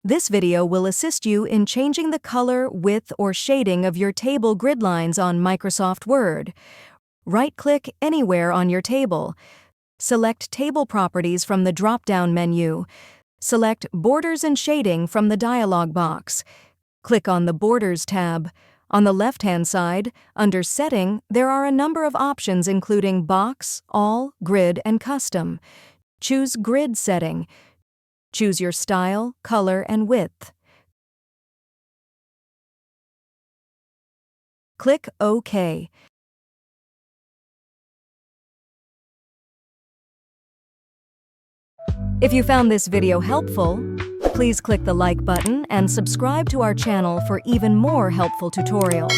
This video will assist you in changing the color, width, or shading of your table grid lines on Microsoft Word. Right-click anywhere on your table. Select Table Properties from the drop-down menu. Select Borders and Shading from the dialog box. Click on the Borders tab. On the left-hand side, under Setting, there are a number of options including Box, All, Grid, and Custom. Choose Grid Setting. Choose your style, color, and width. Click OK. If you found this video helpful, please click the like button and subscribe to our channel for even more helpful tutorials.